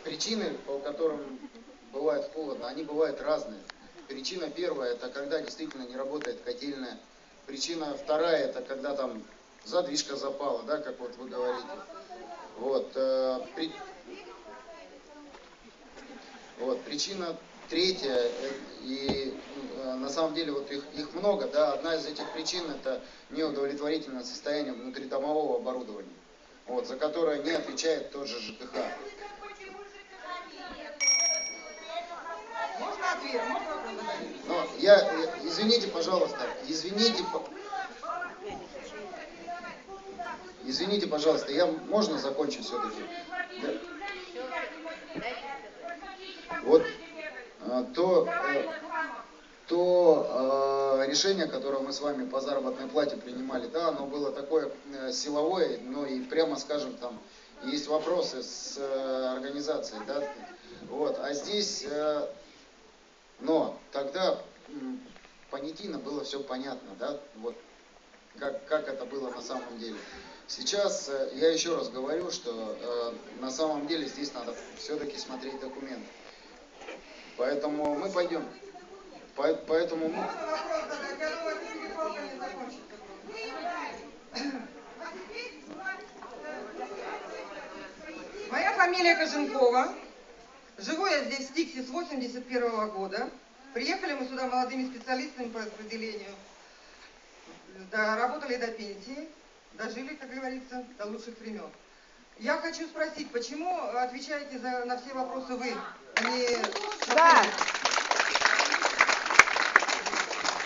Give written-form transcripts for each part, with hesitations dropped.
Причины, по которым бывает холодно, они бывают разные. Причина первая — это когда действительно не работает котельная. Причина вторая — это когда там задвижка запала, да, как вот вы говорите. Причина третья, и на самом деле вот их много, да. Одна из этих причин — это неудовлетворительное состояние внутридомового оборудования, за которое не отвечает тот же ЖКХ. Можно ответ? Но извините, пожалуйста, извините, пожалуйста, можно закончить все-таки? Да. Вот то решение, которое мы с вами по заработной плате принимали, да, оно было такое силовое, но и прямо скажем, там есть вопросы с организацией, да, а здесь, но тогда понятийно было все понятно, да, как это было на самом деле. Сейчас я еще раз говорю, что на самом деле здесь надо все-таки смотреть документы. Поэтому мы пойдем. Поэтому мы... Моя фамилия Коженкова. Живу я здесь в Стиксе с 81 года. Приехали мы сюда молодыми специалистами по распределению. Работали до пенсии, дожили, как говорится, до лучших времен. Я хочу спросить, почему отвечаете на все вопросы вы, а не... Да.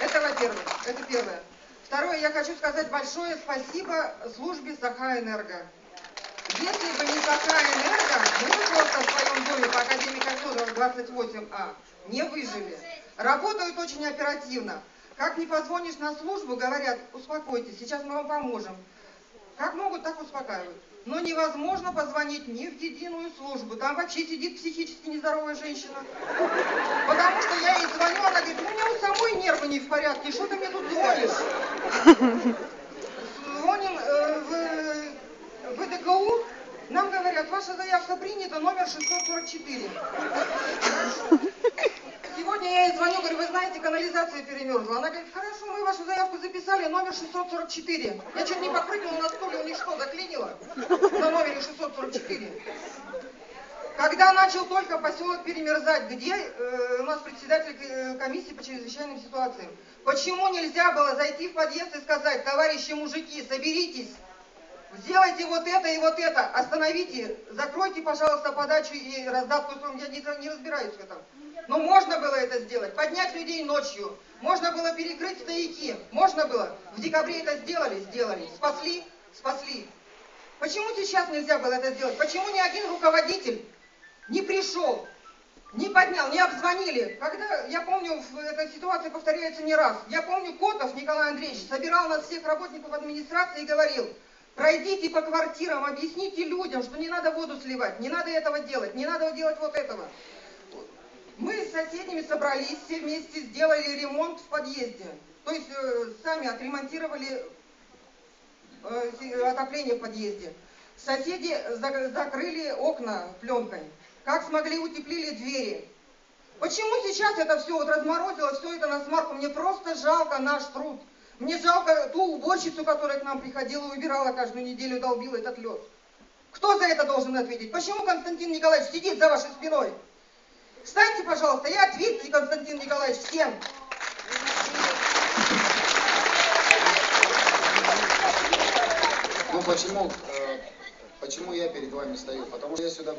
Это во-первых, это первое. Второе, я хочу сказать большое спасибо службе Сахаэнерго. Если бы не Сахаэнерго, мы бы просто в своем доме по Академика Федорова 28А не выжили. Работают очень оперативно. Как не позвонишь на службу, говорят: успокойтесь, сейчас мы вам поможем. Как могут, так успокаивают. Но невозможно позвонить ни в единую службу. Там вообще сидит психически нездоровая женщина. Потому что я ей звоню, она говорит: у меня у самой нервы не в порядке, что ты мне тут звонишь? Звоним в ВДКУ, нам говорят: ваша заявка принята, номер 644. Сегодня я ей звоню, говорю: вы знаете, канализация перемерзла. Она говорит: хорошо, мы вашу заявку записали, номер 644. Я чуть не подпрыгнула на стуле, у них что, заклинило? На номере 644. Когда начал только поселок перемерзать, где у нас председатель комиссии по чрезвычайным ситуациям, почему нельзя было зайти в подъезд и сказать: товарищи мужики, соберитесь, сделайте вот это и вот это, остановите, закройте, пожалуйста, подачу и раздатку, я не разбираюсь в этом. Но можно было это сделать, поднять людей ночью, можно было перекрыть стояки, можно было. В декабре это сделали, спасли. Почему сейчас нельзя было это сделать? Почему ни один руководитель не пришел, не поднял, не обзвонили? Когда, я помню, эта ситуация повторяется не раз. Я помню, Котов Николай Андреевич собирал нас всех работников администрации и говорил: пройдите по квартирам, объясните людям, что не надо воду сливать, не надо этого делать, не надо делать вот этого. Мы с соседями собрались, все вместе сделали ремонт в подъезде. То есть сами отремонтировали отопление в подъезде. Соседи закрыли окна пленкой. Как смогли, утеплили двери. Почему сейчас это все разморозило, все это на смарку? Мне просто жалко наш труд. Мне жалко ту уборщицу, которая к нам приходила, убирала каждую неделю, долбила этот лед. Кто за это должен ответить? Почему Константин Николаевич сидит за вашей спиной? Встаньте, пожалуйста, и ответьте, Константин Николаевич, всем. Почему я перед вами стою? Потому что я сюда